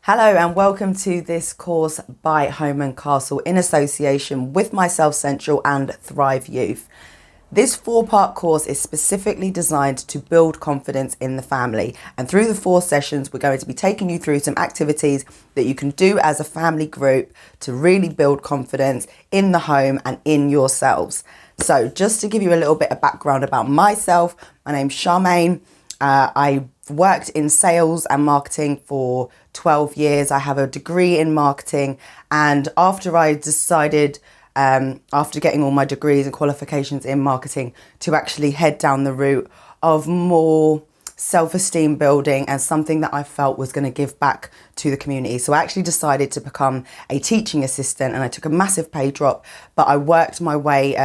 Hello and welcome to this course by Home and Castle in association with myself Central and Thrive Youth. This four-part course is specifically designed to build confidence in the family, and through the 4 sessions we're going to be taking you through some activities that you can do as a family group to really build confidence in the home and in yourselves. So just to give you a little bit of background about myself, my name's Charmaine. I worked in sales and marketing for 12 years. I have a degree in marketing, and after I decided, after getting all my degrees and qualifications in marketing, to actually head down the route of more self-esteem building and something that I felt was going to give back to the community. So I actually decided to become a teaching assistant, and I took a massive pay drop, but I worked my way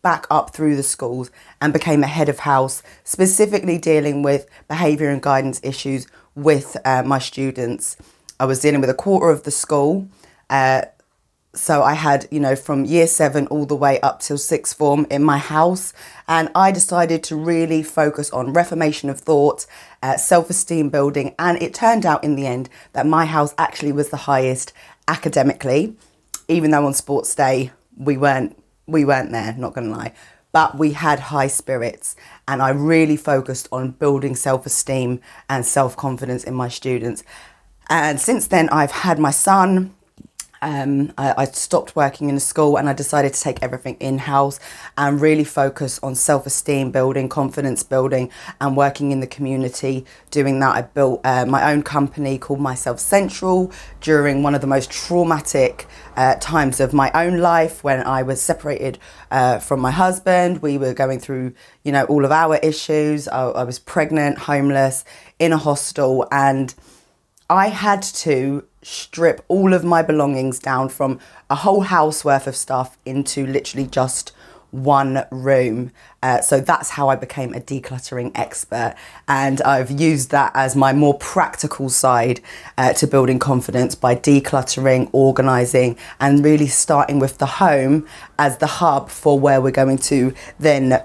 back up through the schools and became a head of house, specifically dealing with behaviour and guidance issues with my students. I was dealing with a quarter of the school. So I had, from year 7 all the way up till 6th form in my house. And I decided to really focus on reformation of thought, self-esteem building. And it turned out in the end that my house actually was the highest academically, even though on sports day we weren't there, not gonna lie, but we had high spirits, and I really focused on building self-esteem and self-confidence in my students. And since then I've had my son. I stopped working in a school and I decided to take everything in-house and really focus on self-esteem building, confidence building, and working in the community. Doing that, I built my own company called Myself Central during one of the most traumatic times of my own life, when I was separated from my husband. We were going through, all of our issues. I was pregnant, homeless, in a hostel, and I had to strip all of my belongings down from a whole house worth of stuff into literally just one room. So that's how I became a decluttering expert, and I've used that as my more practical side to building confidence by decluttering, organising, and really starting with the home as the hub for where we're going to then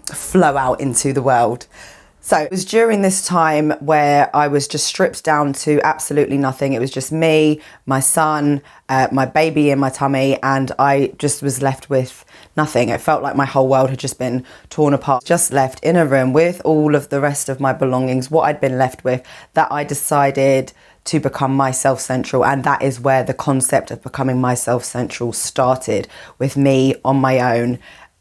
flow out into the world. So it was during this time where I was just stripped down to absolutely nothing. It was just me, my son, my baby in my tummy, and I just was left with nothing. It felt like my whole world had just been torn apart. Just left in a room with all of the rest of my belongings, what I'd been left with, that I decided to become Myself Central. And that is where the concept of becoming Myself Central started, with me on my own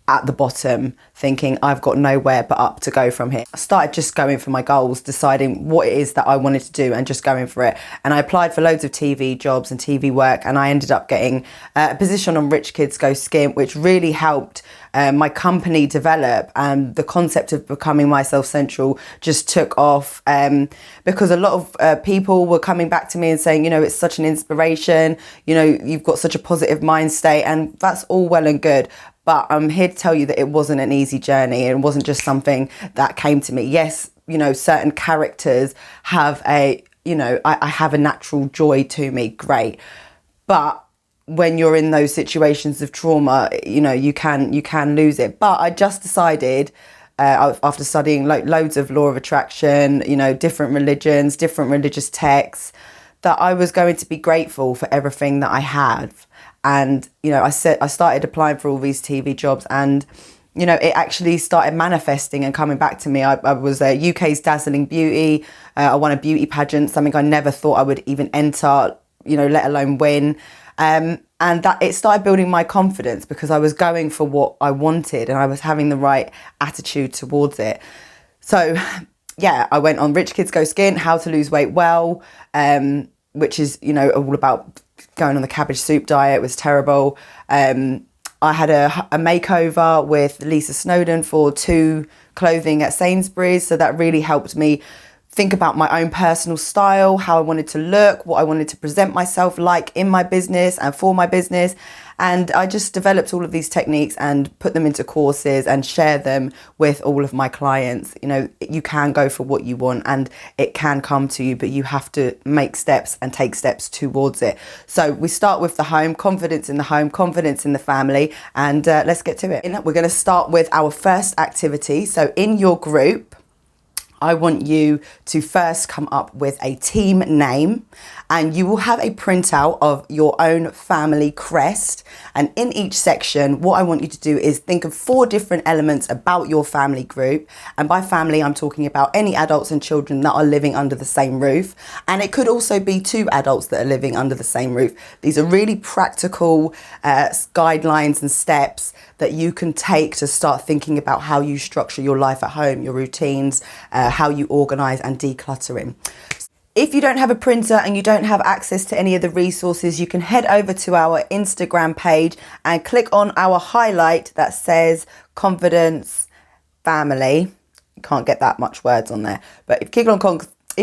at the bottom, thinking I've got nowhere but up to go from here. I started just going for my goals, deciding what it is that I wanted to do and just going for it. And I applied for loads of TV jobs and TV work, and I ended up getting a position on Rich Kids Go Skint, which really helped my company develop, and the concept of becoming Myself Central just took off because a lot of people were coming back to me and saying, it's such an inspiration, you've got such a positive mind state, and that's all well and good. But I'm here to tell you that it wasn't an easy journey. It wasn't just something that came to me. Yes, certain characters have I have a natural joy to me, great. But when you're in those situations of trauma, you can lose it. But I just decided, after studying loads of law of attraction, different religions, different religious texts, that I was going to be grateful for everything that I have. And, I started applying for all these TV jobs, and, it actually started manifesting and coming back to me. I was UK's Dazzling Beauty. I won a beauty pageant, something I never thought I would even enter, let alone win. And that it started building my confidence, because I was going for what I wanted and I was having the right attitude towards it. So, yeah, I went on Rich Kids Go Skint, How to Lose Weight Well, which is, all about going on the cabbage soup diet. It was terrible. I had a makeover with Lisa Snowdon for 2 clothing at Sainsbury's. So that really helped me think about my own personal style, how I wanted to look, what I wanted to present myself like in my business and for my business. And I just developed all of these techniques and put them into courses and share them with all of my clients. You can go for what you want and it can come to you, but you have to make steps and take steps towards it. So we start with the home, confidence in the home, confidence in the family, and let's get to it. We're going to start with our first activity. So in your group, I want you to first come up with a team name, and you will have a printout of your own family crest. And in each section, what I want you to do is think of 4 different elements about your family group. And by family, I'm talking about any adults and children that are living under the same roof. And it could also be 2 adults that are living under the same roof. These are really practical guidelines and steps that you can take to start thinking about how you structure your life at home, your routines, how you organise and decluttering. If you don't have a printer and you don't have access to any of the resources, you can head over to our Instagram page and click on our highlight that says Confidence Family. You can't get that much words on there, but if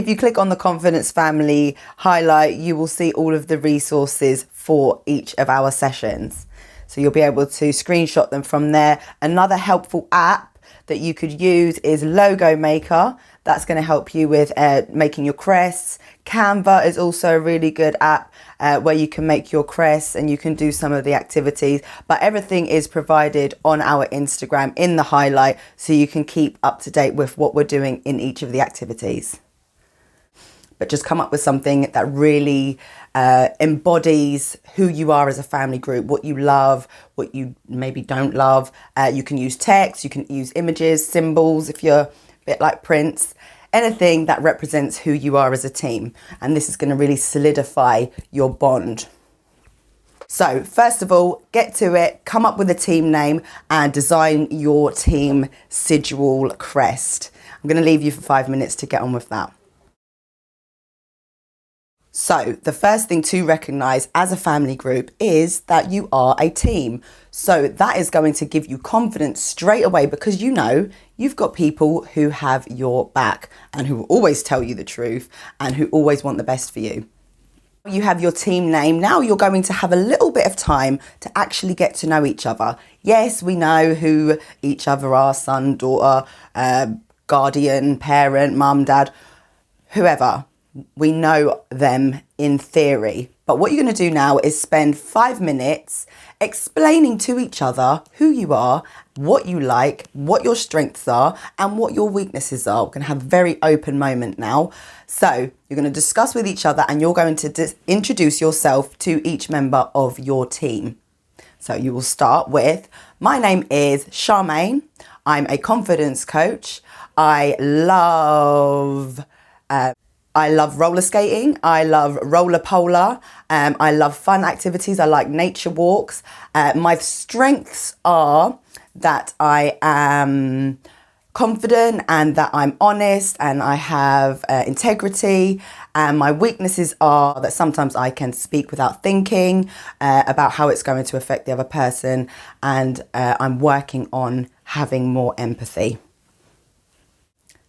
you click on the Confidence Family highlight, you will see all of the resources for each of our sessions. So you'll be able to screenshot them from there. Another helpful app that you could use is Logo Maker. That's going to help you with making your crests. Canva is also a really good app where you can make your crests and you can do some of the activities. But everything is provided on our Instagram in the highlight, so you can keep up to date with what we're doing in each of the activities. But just come up with something that really embodies who you are as a family group, what you love, what you maybe don't love. You can use text, you can use images, symbols if you're a bit like Prince, anything that represents who you are as a team. And this is going to really solidify your bond. So first of all, get to it, come up with a team name and design your team sigil crest. I'm going to leave you for 5 minutes to get on with that. So the first thing to recognise as a family group is that you are a team. So that is going to give you confidence straight away, because you know you've got people who have your back and who will always tell you the truth and who always want the best for you. You have your team name. Now you're going to have a little bit of time to actually get to know each other. Yes, we know who each other are: son, daughter, guardian, parent, mum, dad, whoever. We know them in theory. But what you're going to do now is spend 5 minutes explaining to each other who you are, what you like, what your strengths are, and what your weaknesses are. We're going to have a very open moment now. So you're going to discuss with each other, and you're going to introduce yourself to each member of your team. So you will start with, my name is Charmaine. I'm a confidence coach. I love roller skating. I love roller polar. I love fun activities. I like nature walks. My strengths are that I am confident and that I'm honest and I have integrity. And my weaknesses are that sometimes I can speak without thinking about how it's going to affect the other person. And I'm working on having more empathy.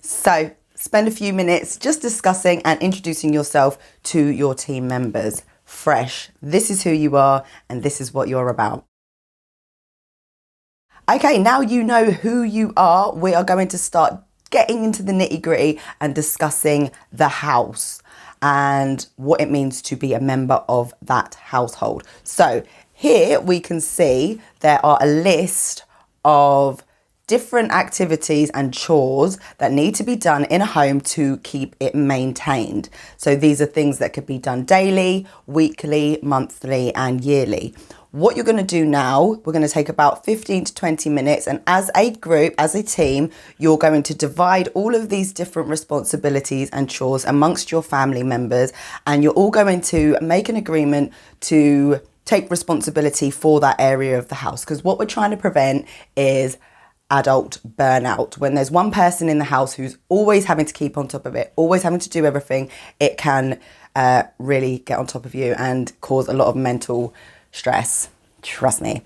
So spend a few minutes just discussing and introducing yourself to your team members. Fresh. This is who you are and this is what you're about. Okay, now you know who you are. We are going to start getting into the nitty-gritty and discussing the house and what it means to be a member of that household. So here we can see there are a list of different activities and chores that need to be done in a home to keep it maintained. So these are things that could be done daily, weekly, monthly, and yearly. What you're going to do now, we're going to take about 15 to 20 minutes, and as a group, as a team, you're going to divide all of these different responsibilities and chores amongst your family members, and you're all going to make an agreement to take responsibility for that area of the house, because what we're trying to prevent is adult burnout. When there's one person in the house who's always having to keep on top of it, always having to do everything, it can really get on top of you and cause a lot of mental stress. Trust me.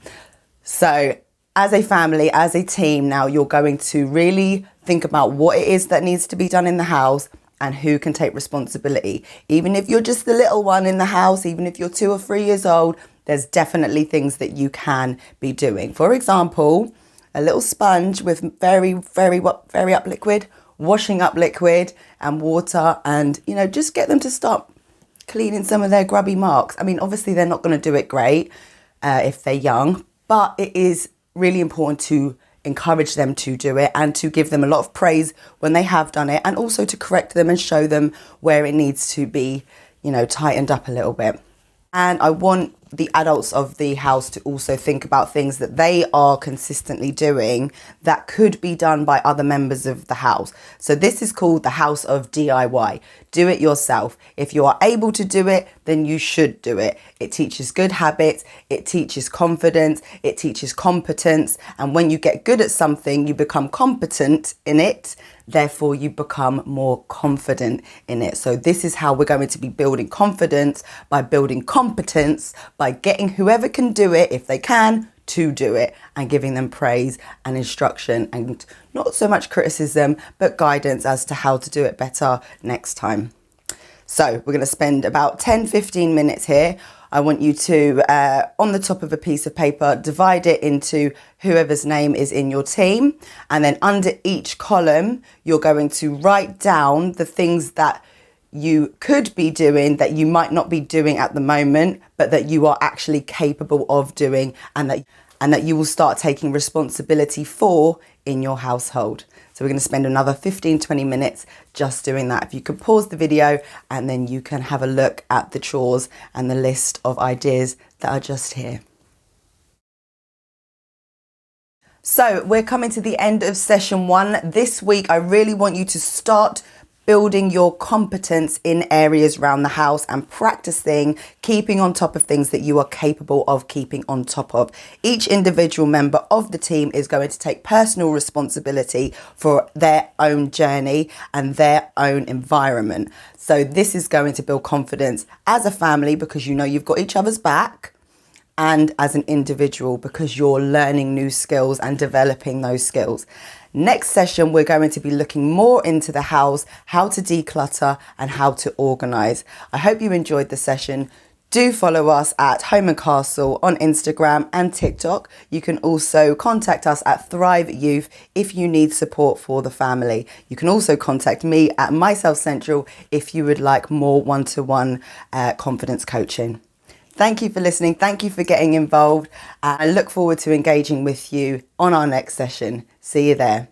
So as a family, as a team, now you're going to really think about what it is that needs to be done in the house and who can take responsibility. Even if you're just the little one in the house, even if you're 2 or 3 years old, there's definitely things that you can be doing. For example, a little sponge with very up liquid, washing up liquid and water, and, you know, just get them to stop cleaning some of their grubby marks. I mean, obviously they're not going to do it great if they're young, but it is really important to encourage them to do it and to give them a lot of praise when they have done it, and also to correct them and show them where it needs to be, tightened up a little bit. And I want the adults of the house to also think about things that they are consistently doing that could be done by other members of the house. So this is called the house of DIY. Do it yourself. If you are able to do it, then you should do it. It teaches good habits, it teaches confidence, it teaches competence. And when you get good at something, you become competent in it. Therefore, you become more confident in it. So this is how we're going to be building confidence, by building competence, by getting whoever can do it, if they can, to do it, and giving them praise and instruction and not so much criticism, but guidance as to how to do it better next time. So we're going to spend about 10-15 minutes here. I want you to, on the top of a piece of paper, divide it into whoever's name is in your team. And then under each column, you're going to write down the things that you could be doing that you might not be doing at the moment, but that you are actually capable of doing, and that you will start taking responsibility for in your household. So we're going to spend another 15-20 minutes just doing that. If you could pause the video, and then you can have a look at the chores and the list of ideas that are just here. So we're coming to the end of session 1. This week, I really want you to start building your competence in areas around the house and practicing keeping on top of things that you are capable of keeping on top of. Each individual member of the team is going to take personal responsibility for their own journey and their own environment. So this is going to build confidence as a family, because you've got each other's back, and as an individual, because you're learning new skills and developing those skills. Next session, we're going to be looking more into the house, how to declutter and how to organise. I hope you enjoyed the session. Do follow us at Home and Castle on Instagram and TikTok. You can also contact us at Thrive Youth if you need support for the family. You can also contact me at Myself Central if you would like more one-to-one confidence coaching. Thank you for listening. Thank you for getting involved. I look forward to engaging with you on our next session. See you there.